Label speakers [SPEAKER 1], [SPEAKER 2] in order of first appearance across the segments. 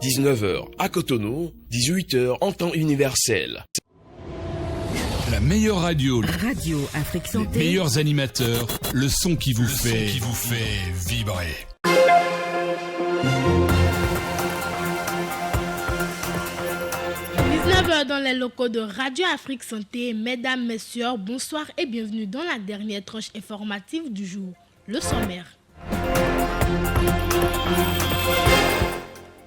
[SPEAKER 1] 19h à Cotonou, 18h en temps universel.
[SPEAKER 2] La meilleure radio,
[SPEAKER 3] Radio Afrique Santé.
[SPEAKER 2] Les meilleurs animateurs, le son qui vous fait vibrer.
[SPEAKER 4] Dans les locaux de Radio Afrique Santé, mesdames, messieurs, bonsoir et bienvenue dans la dernière tranche informative du jour, le sommaire.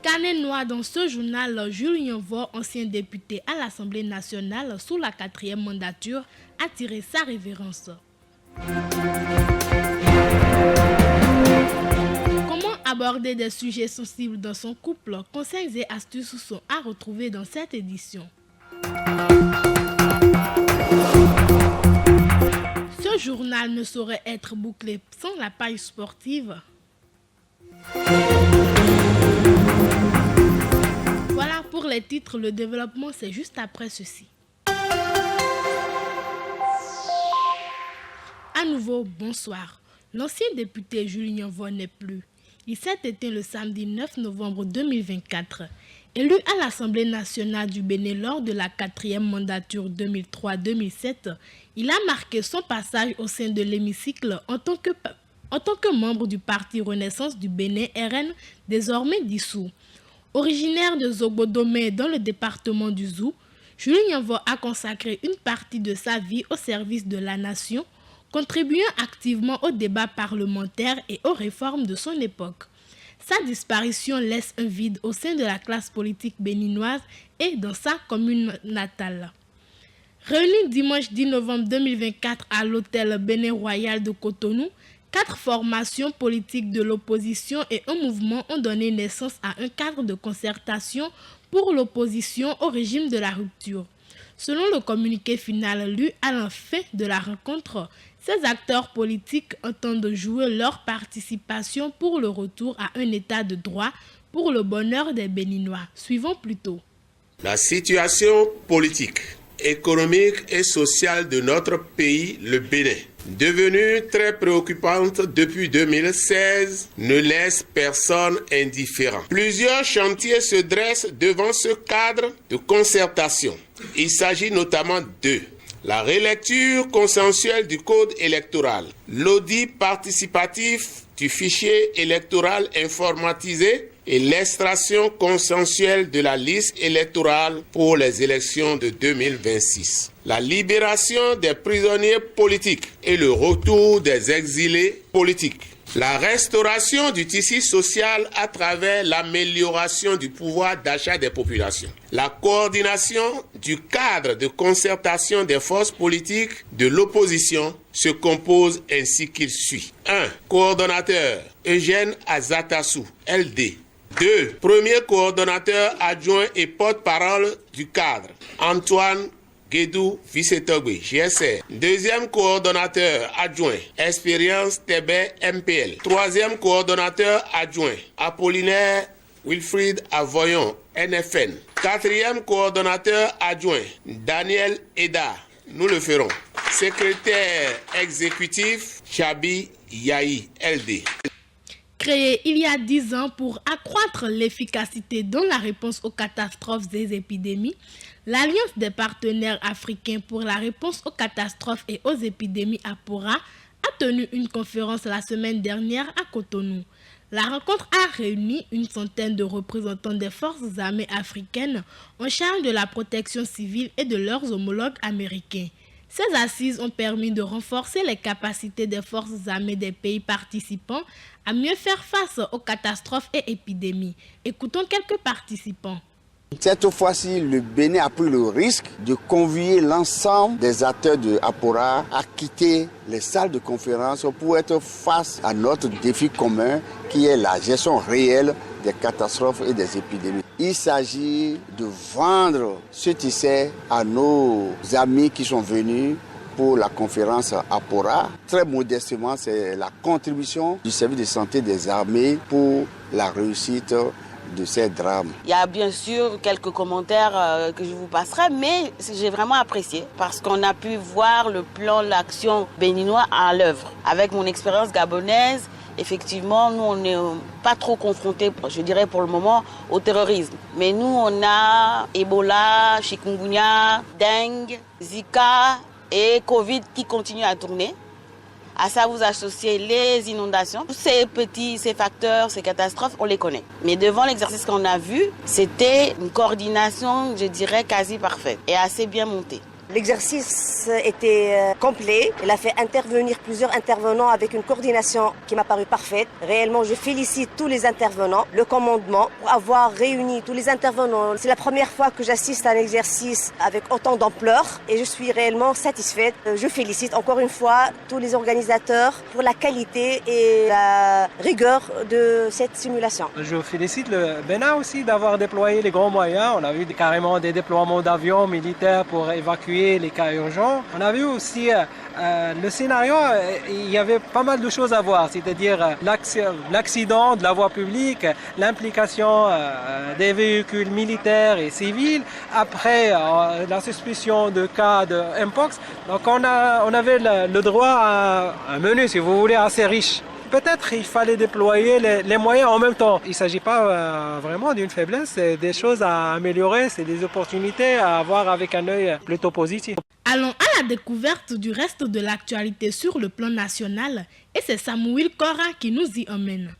[SPEAKER 4] Carnet noir dans ce journal, Julien Faure, ancien député à l'Assemblée nationale sous la 4e mandature, a tiré sa révérence. Comment aborder des sujets sensibles dans son couple? Conseils et astuces sont à retrouver dans cette édition. Ce journal ne saurait être bouclé sans la page sportive. Voilà pour les titres, le développement c'est juste après ceci. À nouveau, bonsoir. L'ancien député Julien Faure n'est plus. Il s'est éteint le samedi 9 novembre 2024. Élu à l'Assemblée nationale du Bénin lors de la 4e mandature 2003-2007, il a marqué son passage au sein de l'hémicycle en tant que membre du Parti Renaissance du Bénin RN, désormais dissous. Originaire de Zobodomé dans le département du Zou, Julien Faure a consacré une partie de sa vie au service de la nation, contribuant activement au débat parlementaire et aux réformes de son époque. Sa disparition laisse un vide au sein de la classe politique béninoise et dans sa commune natale. Réunis dimanche 10 novembre 2024 à l'hôtel Bénin Royal de Cotonou, 4 formations politiques de l'opposition et un mouvement ont donné naissance à un cadre de concertation pour l'opposition au régime de la rupture. Selon le communiqué final lu à la fin de la rencontre, ces acteurs politiques entendent jouer leur participation pour le retour à un état de droit pour le bonheur des Béninois. Suivons plutôt.
[SPEAKER 5] La situation politique, économique et sociale de notre pays, le Bénin, devenue très préoccupante depuis 2016, ne laisse personne indifférent. Plusieurs chantiers se dressent devant ce cadre de concertation. Il s'agit notamment de la relecture consensuelle du code électoral, l'audit participatif du fichier électoral informatisé et l'extraction consensuelle de la liste électorale pour les élections de 2026. La libération des prisonniers politiques et le retour des exilés politiques. La restauration du tissu social à travers l'amélioration du pouvoir d'achat des populations. La coordination du cadre de concertation des forces politiques de l'opposition se compose ainsi qu'il suit. 1. Coordonnateur Eugène Azatassou, LD. 2. Premier coordonnateur adjoint et porte-parole du cadre, Antoine Guédou Vissetogbe, GSR. Deuxième coordonnateur adjoint, Expérience Tébé MPL. Troisième coordonnateur adjoint, Apollinaire Wilfried Avoyon, NFN. Quatrième coordonnateur adjoint, Daniel Eda. Nous le ferons. Secrétaire exécutif, Chabi Yahi, LD.
[SPEAKER 4] Créé il y a 10 ans pour accroître l'efficacité dans la réponse aux catastrophes et épidémies, l'Alliance des partenaires africains pour la réponse aux catastrophes et aux épidémies APORA a tenu une conférence la semaine dernière à Cotonou. La rencontre a réuni une centaine de représentants des forces armées africaines en charge de la protection civile et de leurs homologues américains. Ces assises ont permis de renforcer les capacités des forces armées des pays participants à mieux faire face aux catastrophes et épidémies. Écoutons quelques participants.
[SPEAKER 6] Cette fois-ci, le Bénin a pris le risque de convier l'ensemble des acteurs de APORA à quitter les salles de conférence pour être face à notre défi commun qui est la gestion réelle des catastrophes et des épidémies. Il s'agit de vendre ce tissu à nos amis qui sont venus pour la conférence APORA. Très modestement, c'est la contribution du service de santé des armées pour la réussite de ces drames.
[SPEAKER 7] Il y a bien sûr quelques commentaires que je vous passerai, mais j'ai vraiment apprécié parce qu'on a pu voir le plan d'action béninois à l'œuvre. Avec mon expérience gabonaise, Effectivement, nous, on n'est pas trop confrontés, je dirais pour le moment, au terrorisme. Mais nous, on a Ebola, chikungunya, dengue, Zika et Covid qui continuent à tourner. À ça, vous associez les inondations. Tous ces facteurs, ces catastrophes, on les connaît. Mais devant l'exercice qu'on a vu, c'était une coordination, je dirais, quasi parfaite et assez bien montée.
[SPEAKER 3] L'exercice était complet. Il a fait intervenir plusieurs intervenants avec une coordination qui m'a paru parfaite. Réellement, je félicite tous les intervenants, le commandement, pour avoir réuni tous les intervenants. C'est la première fois que j'assiste à un exercice avec autant d'ampleur et je suis réellement satisfaite. Je félicite encore une fois tous les organisateurs pour la qualité et la rigueur de cette simulation.
[SPEAKER 8] Je félicite le Bénin aussi d'avoir déployé les grands moyens. On a vu carrément des déploiements d'avions militaires pour évacuer les cas urgents. On a vu aussi le scénario, il y avait pas mal de choses à voir, c'est-à-dire l'accident de la voie publique, l'implication des véhicules militaires et civils, après la suspicion de cas de Mpox. Donc on avait le droit à un menu, si vous voulez, assez riche. Peut-être il fallait déployer les moyens en même temps. Il ne s'agit pas vraiment d'une faiblesse, c'est des choses à améliorer, c'est des opportunités à avoir avec un œil plutôt positif.
[SPEAKER 4] Allons à la découverte du reste de l'actualité sur le plan national et c'est Samuel Cora qui nous y emmène.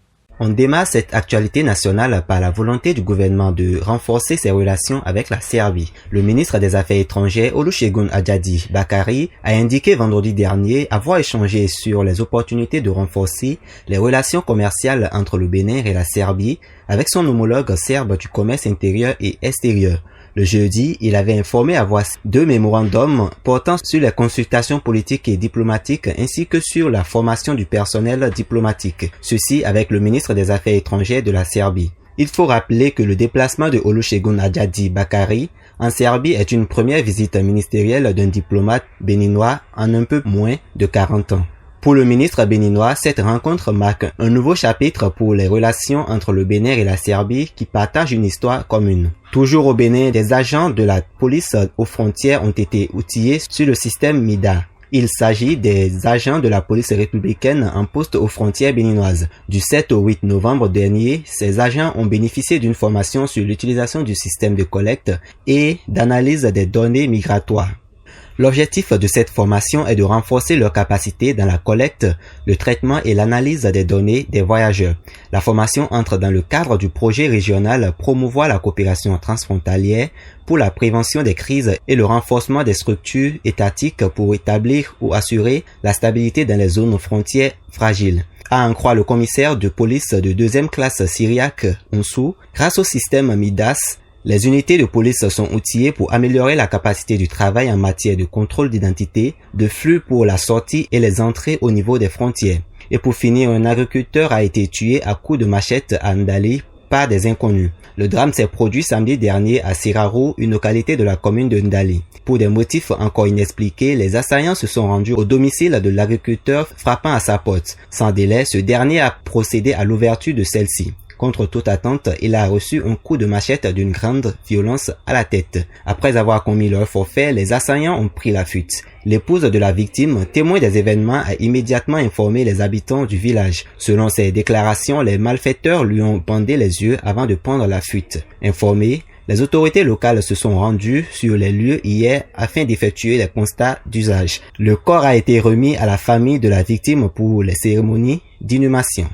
[SPEAKER 9] On démarre cette actualité nationale par la volonté du gouvernement de renforcer ses relations avec la Serbie. Le ministre des Affaires étrangères Olusegun Adjadi Bakari a indiqué vendredi dernier avoir échangé sur les opportunités de renforcer les relations commerciales entre le Bénin et la Serbie avec son homologue serbe du commerce intérieur et extérieur. Le jeudi, il avait informé avoir 2 mémorandums portant sur les consultations politiques et diplomatiques ainsi que sur la formation du personnel diplomatique. Ceci avec le ministre des Affaires étrangères de la Serbie. Il faut rappeler que le déplacement de Olusegun Adjadi Bakari en Serbie est une première visite ministérielle d'un diplomate béninois en un peu moins de 40 ans. Pour le ministre béninois, cette rencontre marque un nouveau chapitre pour les relations entre le Bénin et la Serbie qui partagent une histoire commune. Toujours au Bénin, des agents de la police aux frontières ont été outillés sur le système MIDA. Il s'agit des agents de la police républicaine en poste aux frontières béninoises. Du 7 au 8 novembre dernier, ces agents ont bénéficié d'une formation sur l'utilisation du système de collecte et d'analyse des données migratoires. L'objectif de cette formation est de renforcer leurs capacités dans la collecte, le traitement et l'analyse des données des voyageurs. La formation entre dans le cadre du projet régional Promouvoir la coopération transfrontalière pour la prévention des crises et le renforcement des structures étatiques pour établir ou assurer la stabilité dans les zones frontières fragiles. À en croire le commissaire de police de 2e classe syriaque Onsou, grâce au système MIDAS, les unités de police sont outillées pour améliorer la capacité du travail en matière de contrôle d'identité, de flux pour la sortie et les entrées au niveau des frontières. Et pour finir, un agriculteur a été tué à coups de machette à Ndali par des inconnus. Le drame s'est produit samedi dernier à Siraro, une localité de la commune de Ndali. Pour des motifs encore inexpliqués, les assaillants se sont rendus au domicile de l'agriculteur frappant à sa porte. Sans délai, ce dernier a procédé à l'ouverture de celle-ci. Contre toute attente, il a reçu un coup de machette d'une grande violence à la tête. Après avoir commis leur forfait, les assaillants ont pris la fuite. L'épouse de la victime, témoin des événements, a immédiatement informé les habitants du village. Selon ses déclarations, les malfaiteurs lui ont bandé les yeux avant de prendre la fuite. Informés, les autorités locales se sont rendues sur les lieux hier afin d'effectuer les constats d'usage. Le corps a été remis à la famille de la victime pour les cérémonies d'inhumation.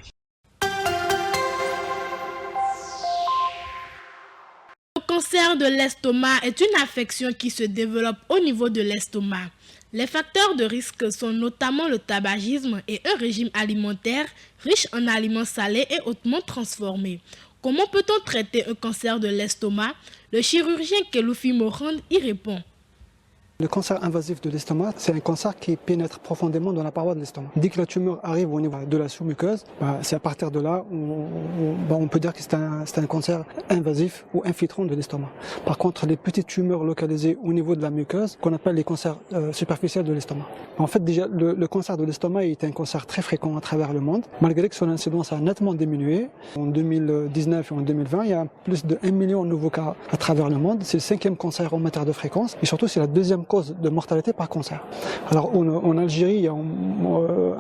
[SPEAKER 4] Le cancer de l'estomac est une affection qui se développe au niveau de l'estomac. Les facteurs de risque sont notamment le tabagisme et un régime alimentaire riche en aliments salés et hautement transformés. Comment peut-on traiter un cancer de l'estomac? Le chirurgien Keloufi Morand y répond.
[SPEAKER 10] Le cancer invasif de l'estomac, c'est un cancer qui pénètre profondément dans la paroi de l'estomac. Dès que la tumeur arrive au niveau de la sous-muqueuse, c'est à partir de là où on peut dire que c'est un cancer invasif ou infiltrant de l'estomac. Par contre, les petites tumeurs localisées au niveau de la muqueuse, qu'on appelle les cancers superficiels de l'estomac. En fait, déjà, le cancer de l'estomac est un cancer très fréquent à travers le monde, malgré que son incidence a nettement diminué. En 2019 et en 2020, il y a plus de 1 million de nouveaux cas à travers le monde. C'est le 5e cancer en matière de fréquence et surtout c'est la 2e cause de mortalité par cancer. Alors en Algérie, il y a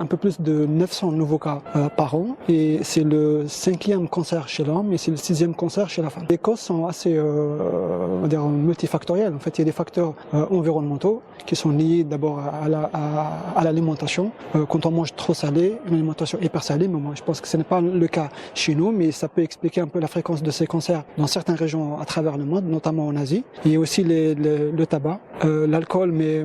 [SPEAKER 10] un peu plus de 900 nouveaux cas par an et c'est le 5e cancer chez l'homme et c'est le 6e cancer chez la femme. Les causes sont assez on va dire multifactorielles. En fait, il y a des facteurs environnementaux qui sont liés d'abord à l'alimentation. Quand on mange trop salé, une alimentation hyper salée, mais moi je pense que ce n'est pas le cas chez nous, mais ça peut expliquer un peu la fréquence de ces cancers dans certaines régions à travers le monde, notamment en Asie. Il y a aussi le tabac, l'alcool, mais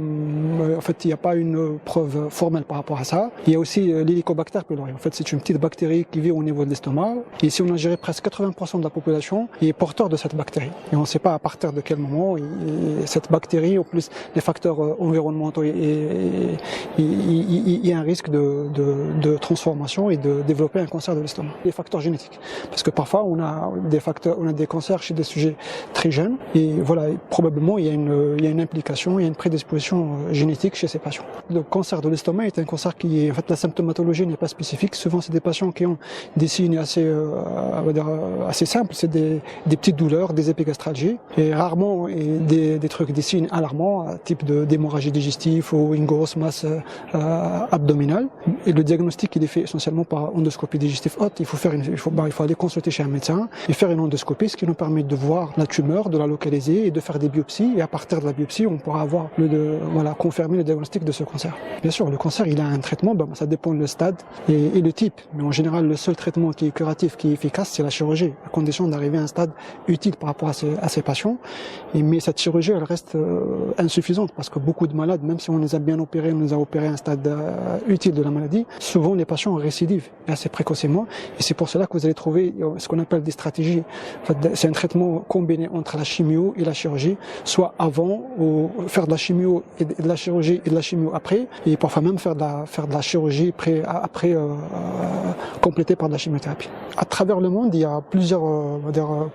[SPEAKER 10] en fait il n'y a pas une preuve formelle par rapport à ça. Il y a aussi l'Helicobacter pylori. En fait, c'est une petite bactérie qui vit au niveau de l'estomac. Et ici, on a géré presque 80% de la population est porteur de cette bactérie. Et on ne sait pas à partir de quel moment. Et cette bactérie, en plus, les facteurs environnementaux, il y a un risque de transformation et de développer un cancer de l'estomac. Les facteurs génétiques, parce que parfois on a des cancers chez des sujets très jeunes. Et voilà, probablement il y a une implication, il y a une prédisposition génétique chez ces patients. Le cancer de l'estomac est un cancer qui est, en fait, la symptomatologie n'est pas spécifique. Souvent, c'est des patients qui ont des signes assez simples. C'est des petites douleurs, des épigastralgies, et rarement des signes alarmants, type d'hémorragie digestive ou une grosse masse abdominale. Et le diagnostic, il est fait essentiellement par endoscopie digestive haute. Il faut aller consulter chez un médecin et faire une endoscopie, ce qui nous permet de voir la tumeur, de la localiser et de faire des biopsies. Et à partir de la biopsie, on pourra avoir confirmer le diagnostic de ce cancer. Bien sûr, le cancer, il a un traitement, ça dépend du stade et le type. Mais en général, le seul traitement qui est curatif, qui est efficace, c'est la chirurgie, à condition d'arriver à un stade utile par rapport à ces patients. Mais cette chirurgie, elle reste insuffisante parce que beaucoup de malades, même si on les a bien opérés, on les a opérés à un stade utile de la maladie, souvent les patients récidivent assez précocement. Et c'est pour cela que vous allez trouver ce qu'on appelle des stratégies. En fait, c'est un traitement combiné entre la chimio et la chirurgie, soit avant, ou faire de la chimio et de la chirurgie et de la chimio après, et parfois même faire de la chirurgie après complétée par de la chimiothérapie. À travers le monde, il y a plusieurs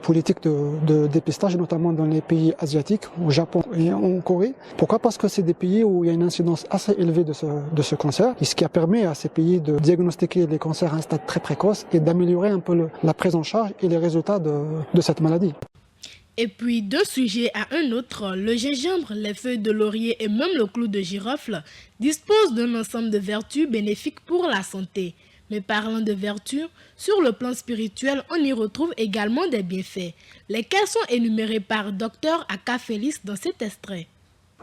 [SPEAKER 10] politiques de dépistage, notamment dans les pays asiatiques, au Japon et en Corée. Pourquoi? Parce que c'est des pays où il y a une incidence assez élevée de ce cancer, et ce qui a permis à ces pays de diagnostiquer les cancers à un stade très précoce et d'améliorer un peu la prise en charge et les résultats de cette maladie.
[SPEAKER 4] Et puis, d'un sujet à un autre, le gingembre, les feuilles de laurier et même le clou de girofle disposent d'un ensemble de vertus bénéfiques pour la santé. Mais parlant de vertus, sur le plan spirituel, on y retrouve également des bienfaits, lesquels sont énumérés par Dr Aka Félix dans cet extrait.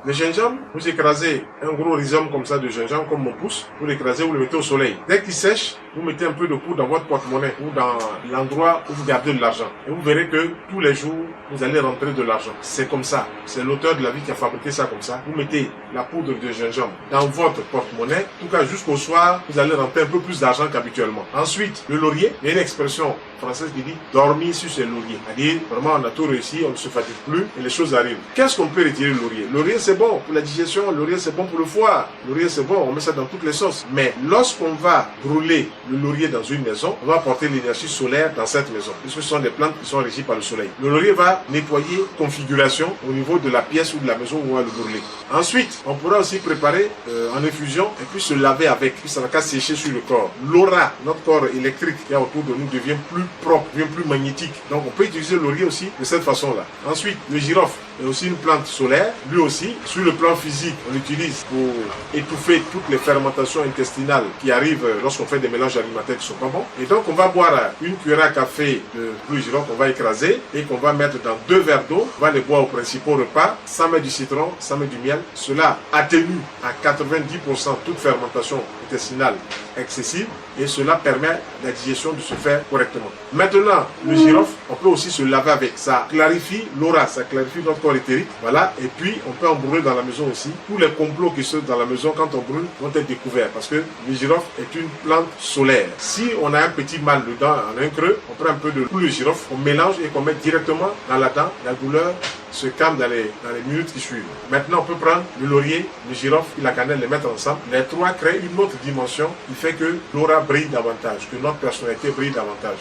[SPEAKER 5] Le gingembre, vous écrasez un gros rhizome comme ça de gingembre, comme mon pouce, vous l'écrasez, vous le mettez au soleil. Dès qu'il sèche, vous mettez un peu de poudre dans votre porte-monnaie ou dans l'endroit où vous gardez de l'argent. Et vous verrez que tous les jours, vous allez rentrer de l'argent. C'est comme ça. C'est l'auteur de la vie qui a fabriqué ça comme ça. Vous mettez la poudre de gingembre dans votre porte-monnaie. En tout cas, jusqu'au soir, vous allez rentrer un peu plus d'argent qu'habituellement. Ensuite, le laurier, il y a une expression française qui dit dormir sur ses lauriers. C'est-à-dire, vraiment, on a tout réussi, on ne se fatigue plus et les choses arrivent. Qu'est-ce qu'on peut retirer le laurier? Le laurier, c'est bon pour la digestion, le laurier, c'est bon pour le foie. Le laurier, c'est bon, on met ça dans toutes les sauces. Mais lorsqu'on va brûler le laurier dans une maison, on va apporter l'énergie solaire dans cette maison, puisque ce sont des plantes qui sont régies par le soleil. Le laurier va nettoyer configuration au niveau de la pièce ou de la maison où on va le brûler. Ensuite, on pourra aussi préparer en infusion et puis se laver avec, puis ça va qu'à sécher sur le corps. L'aura, notre corps électrique qui est autour de nous devient plus propre, devient plus magnétique. Donc on peut utiliser le laurier aussi de cette façon-là. Ensuite, le girofle est aussi une plante solaire. Lui aussi, sur le plan physique, on l'utilise pour étouffer toutes les fermentations intestinales qui arrivent lorsqu'on fait des mélanges alimentaires qui sont pas bons. Et donc on va boire une cuillère à café de bleu girofle qu'on va écraser et qu'on va mettre dans 2 verres d'eau. On va les boire au principal repas, sans mettre du citron, sans mettre du miel. Cela atténue à 90% toute fermentation intestinale excessive et cela permet la digestion de se faire correctement. Maintenant, le girofle, on peut aussi se laver avec. Ça clarifie l'aura, ça clarifie notre corps éthérique. Voilà, et puis on peut en brûler dans la maison aussi. Tous les complots qui sont dans la maison quand on brûle vont être découverts parce que le girofle est une plante solaire. Si on a un petit mal dedans, en un creux, on prend un peu de le girofle, on mélange et qu'on met directement dans la dent. La douleur se calme dans les minutes qui suivent. Maintenant, on peut prendre le laurier, le girofle et la cannelle, les mettre ensemble. Les trois créent une autre dimension qui fait que l'aura brille davantage, que notre personnalité brille davantage.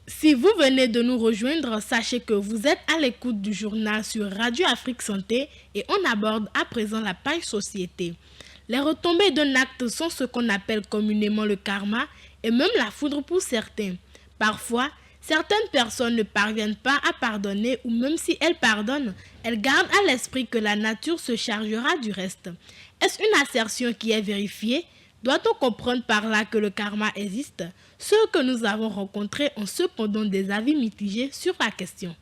[SPEAKER 4] Si vous venez de nous rejoindre, sachez que vous êtes à l'écoute du journal sur Radio Afrique Santé et on aborde à présent la page société. Les retombées d'un acte sont ce qu'on appelle communément le karma et même la foudre pour certains. Parfois, Certaines personnes ne parviennent pas à pardonner ou même si elles pardonnent, elles gardent à l'esprit que la nature se chargera du reste. Est-ce une assertion qui est vérifiée? Doit-on comprendre par là que le karma existe? Ceux que nous avons rencontrés ont cependant des avis mitigés sur la question.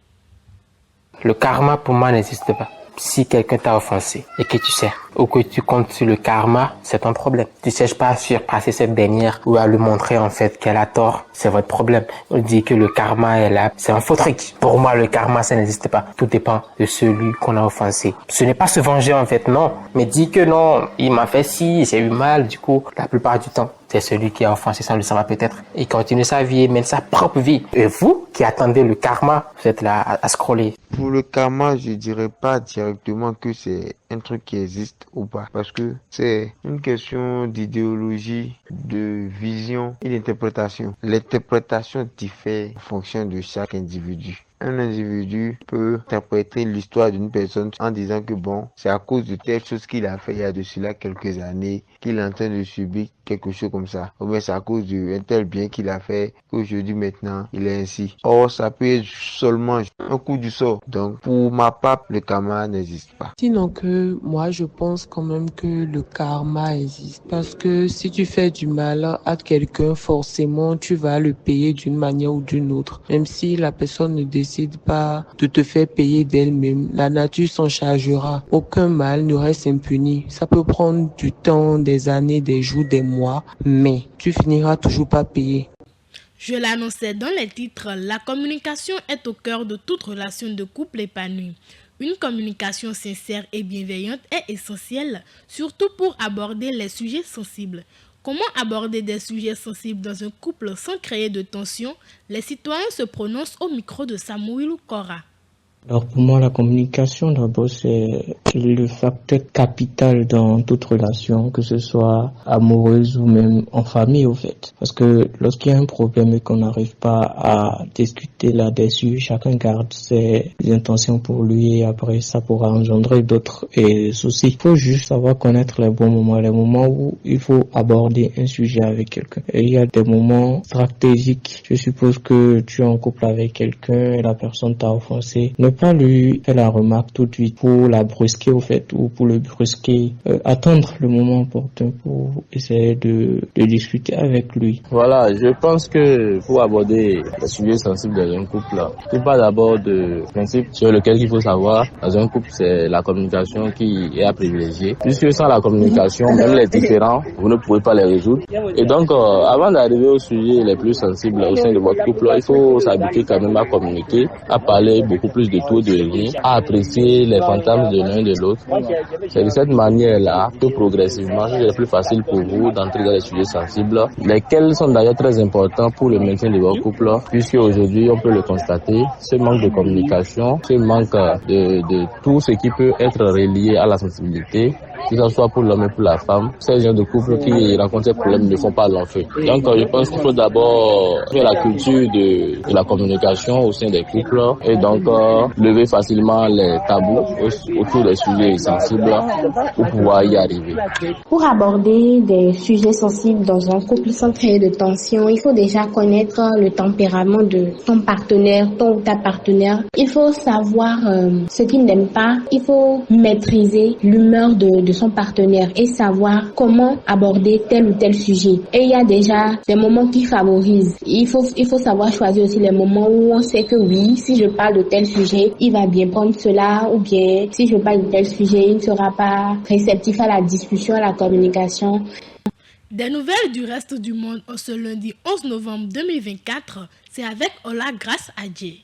[SPEAKER 11] Le karma pour moi n'existe pas. Si quelqu'un t'a offensé et que tu sais ou que tu comptes sur le karma, c'est ton problème. Tu ne cherches pas à surpasser cette dernière ou à lui montrer en fait qu'elle a tort, c'est votre problème. On dit que le karma est là, c'est un faux truc. Pour moi, le karma, ça n'existe pas. Tout dépend de celui qu'on a offensé. Ce n'est pas se venger en fait, non. Mais dit que non, il m'a fait ci, j'ai eu mal, du coup, la plupart du temps, c'est celui qui a offensé sans le savoir peut-être. Il continue sa vie et mène sa propre vie. Et vous, qui attendez le karma, vous êtes là à scroller.
[SPEAKER 12] Pour le karma, je dirais pas directement que c'est un truc qui existe ou pas. Parce que c'est une question d'idéologie, de vision et d'interprétation. L'interprétation diffère en fonction de chaque individu. Un individu peut interpréter l'histoire d'une personne en disant que bon, c'est à cause de telle chose qu'il a fait il y a de cela quelques années qu'il est en train de subir quelque chose comme ça. Ou bien c'est à cause d'un tel bien qu'il a fait qu'aujourd'hui maintenant il est ainsi. Or ça peut être seulement un coup du sort. Donc pour ma part, le karma n'existe pas.
[SPEAKER 13] Sinon que moi je pense quand même que le karma existe. Parce que si tu fais du mal à quelqu'un, forcément tu vas le payer d'une manière ou d'une autre. Même si la personne ne décide pas de te faire payer d'elle-même, la nature s'en chargera. Aucun mal ne reste impuni. Ça peut prendre du temps, des années, des jours, des mois, mais tu finiras toujours par payer.
[SPEAKER 4] Je l'annonçais dans les titres, la communication est au cœur de toute relation de couple épanouie. Une communication sincère et bienveillante est essentielle, surtout pour aborder les sujets sensibles. Comment aborder des sujets sensibles dans un couple sans créer de tension? Les citoyens se prononcent au micro de Samuel Kora.
[SPEAKER 14] Alors pour moi, la communication, d'abord, c'est le facteur capital dans toute relation, que ce soit amoureuse ou même en famille, au fait. Parce que lorsqu'il y a un problème et qu'on n'arrive pas à discuter là-dessus, chacun garde ses intentions pour lui et après ça pourra engendrer d'autres soucis. Il faut juste savoir connaître les bons moments, les moments où il faut aborder un sujet avec quelqu'un. Et il y a des moments stratégiques. Je suppose que tu es en couple avec quelqu'un et la personne t'a offensé. Ne pas lui faire la remarque tout de suite pour la brusquer au fait ou pour le brusquer. Attendre le moment opportun pour essayer de discuter avec lui.
[SPEAKER 15] Voilà, je pense que pour aborder les sujets sensibles dans un couple, il pas d'abord de principe sur lequel il faut savoir. Dans un couple, c'est la communication qui est à privilégier. Puisque sans la communication, même les différends, vous ne pouvez pas les résoudre. Et donc, avant d'arriver aux sujets les plus sensibles au sein de votre couple, il faut s'habituer quand même à communiquer, à parler beaucoup plus de tout, de rien, à apprécier les fantasmes de l'un et de l'autre. C'est de cette manière-là que progressivement, c'est plus facile pour vous d'entrer dans les sujets sensibles, lesquels sont d'ailleurs très importants pour le maintien de votre couple, puisque aujourd'hui, on peut le constater, ce manque de communication, ce manque de tout ce qui peut être relié à la sensibilité, que ce soit pour l'homme et pour la femme, ces gens de couple qui rencontrent ces problèmes ne font pas long feu. Donc je pense qu'il faut d'abord faire la culture de la communication au sein des couples et donc lever facilement les tabous autour des sujets sensibles pour pouvoir y arriver.
[SPEAKER 16] Pour aborder des sujets sensibles dans un couple sans créer de tension, il faut déjà connaître le tempérament de ton partenaire, ton ou ta partenaire. Il faut savoir ce qu'il n'aime pas. Il faut maîtriser l'humeur de son partenaire et savoir comment aborder tel ou tel sujet. Et il y a déjà des moments qui favorisent. Il faut savoir choisir aussi les moments où on sait que oui, si je parle de tel sujet, il va bien prendre cela, ou bien si je parle de tel sujet, il ne sera pas réceptif à la discussion, à la communication.
[SPEAKER 4] Des nouvelles du reste du monde en ce lundi 11 novembre 2024, c'est avec Ola Grâce Adjé.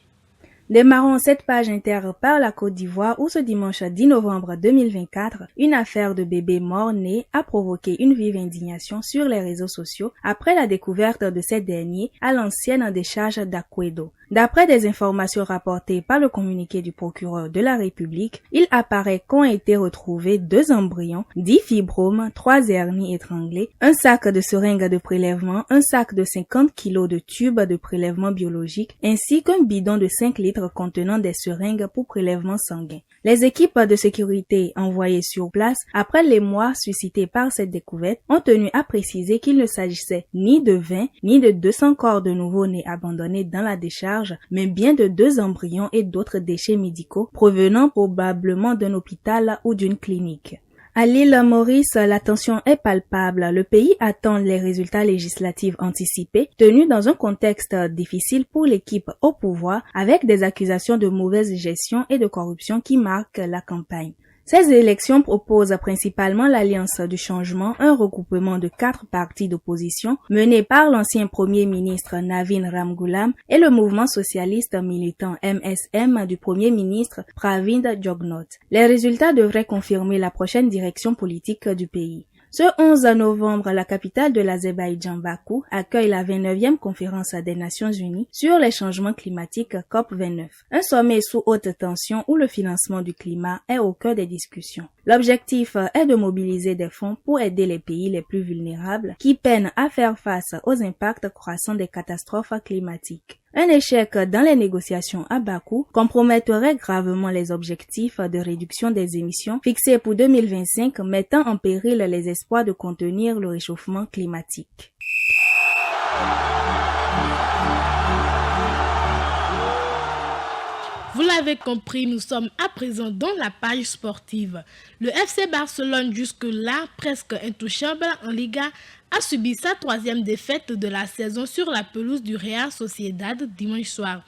[SPEAKER 17] Démarrons cette page inter par la Côte d'Ivoire où ce dimanche 10 novembre 2024, une affaire de bébé mort-né a provoqué une vive indignation sur les réseaux sociaux après la découverte de cette dernière à l'ancienne décharge d'Akwedo. D'après des informations rapportées par le communiqué du procureur de la République, il apparaît qu'ont été retrouvés 2 embryons, 10 fibromes, 3 hernies étranglées, un sac de seringues de prélèvement, un sac de 50 kg de tubes de prélèvement biologique, ainsi qu'un bidon de 5 litres contenant des seringues pour prélèvement sanguin. Les équipes de sécurité envoyées sur place après l'émoi suscité par cette découverte ont tenu à préciser qu'il ne s'agissait ni de 20 ni de 200 corps de nouveau-nés abandonnés dans la décharge, mais bien de 2 embryons et d'autres déchets médicaux provenant probablement d'un hôpital ou d'une clinique. À l'île Maurice, la tension est palpable. Le pays attend les résultats législatifs anticipés, tenus dans un contexte difficile pour l'équipe au pouvoir, avec des accusations de mauvaise gestion et de corruption qui marquent la campagne. Ces élections proposent principalement l'Alliance du changement, un regroupement de 4 partis d'opposition mené par l'ancien Premier ministre Navin Ramgoolam et le mouvement socialiste militant MSM du Premier ministre Pravind Jugnauth. Les résultats devraient confirmer la prochaine direction politique du pays. Ce 11 novembre, la capitale de l'Azerbaïdjan, Bakou, accueille la 29e conférence des Nations Unies sur les changements climatiques COP29, un sommet sous haute tension où le financement du climat est au cœur des discussions. L'objectif est de mobiliser des fonds pour aider les pays les plus vulnérables qui peinent à faire face aux impacts croissants des catastrophes climatiques. Un échec dans les négociations à Bakou compromettrait gravement les objectifs de réduction des émissions fixés pour 2025, mettant en péril les espoirs de contenir le réchauffement climatique.
[SPEAKER 4] Vous l'avez compris, nous sommes à présent dans la page sportive. Le FC Barcelone, jusque-là presque intouchable en Liga, a subi sa 3e défaite de la saison sur la pelouse du Real Sociedad dimanche soir.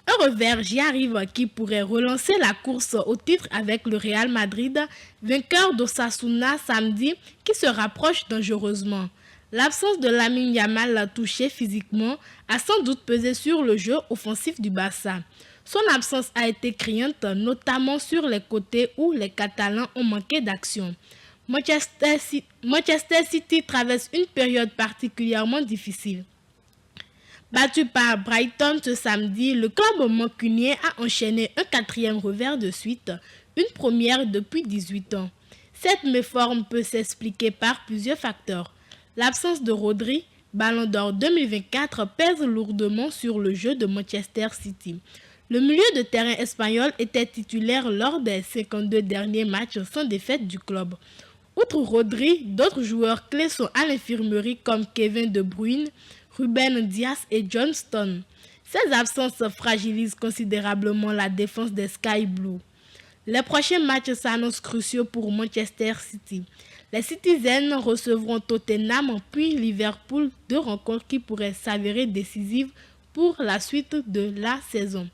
[SPEAKER 4] Un revers j'y arrive qui pourrait relancer la course au titre avec le Real Madrid, vainqueur d'Osasuna samedi, qui se rapproche dangereusement. L'absence de Lamine Yamal touché physiquement a sans doute pesé sur le jeu offensif du Barça. Son absence a été criante, notamment sur les côtés où les Catalans ont manqué d'action. Manchester City traverse une période particulièrement difficile. Battu par Brighton ce samedi, le club mancunien a enchaîné un 4e revers de suite, une première depuis 18 ans. Cette méforme peut s'expliquer par plusieurs facteurs. L'absence de Rodri, Ballon d'Or 2024, pèse lourdement sur le jeu de Manchester City. Le milieu de terrain espagnol était titulaire lors des 52 derniers matchs sans défaite du club. Outre Rodri, d'autres joueurs clés sont à l'infirmerie comme Kevin De Bruyne, Ruben Dias et John Stones. Ces absences fragilisent considérablement la défense des Sky Blues. Les prochains matchs s'annoncent cruciaux pour Manchester City. Les Citizens recevront Tottenham puis Liverpool, 2 rencontres qui pourraient s'avérer décisives pour la suite de la saison.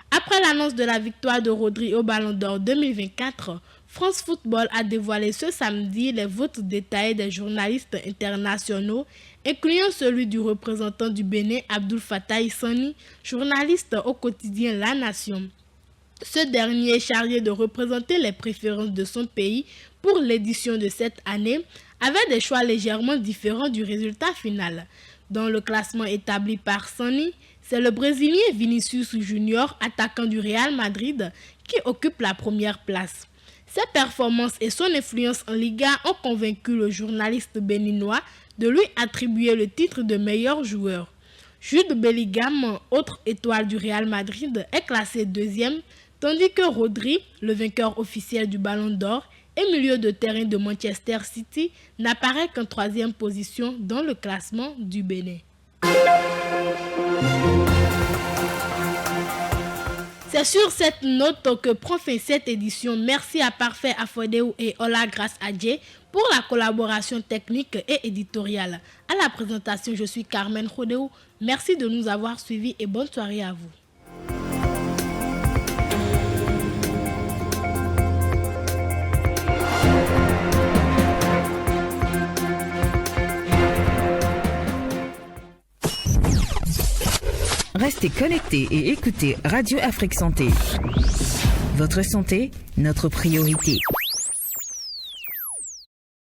[SPEAKER 4] Après l'annonce de la victoire de Rodri au Ballon d'Or 2024, France Football a dévoilé ce samedi les votes détaillés des journalistes internationaux, incluant celui du représentant du Bénin Abdoul Fattah Sani, journaliste au quotidien La Nation. Ce dernier est chargé de représenter les préférences de son pays pour l'édition de cette année, avec des choix légèrement différents du résultat final. Dans le classement établi par Sani, c'est le Brésilien Vinicius Junior, attaquant du Real Madrid, qui occupe la première place. Ses performances et son influence en Liga ont convaincu le journaliste béninois de lui attribuer le titre de meilleur joueur. Jude Bellingham, autre étoile du Real Madrid, est classé 2e, tandis que Rodri, le vainqueur officiel du Ballon d'Or et milieu de terrain de Manchester City, n'apparaît qu'en 3e position dans le classement du Bénin. C'est sur cette note que prend fin cette édition. Merci à Parfait Afodéou et Ola Grace Adje pour la collaboration technique et éditoriale. À la présentation, je suis Carmen Rodéou. Merci de nous avoir suivis et bonne soirée à vous.
[SPEAKER 18] Restez connectés et écoutez Radio Afrique Santé. Votre santé, notre priorité.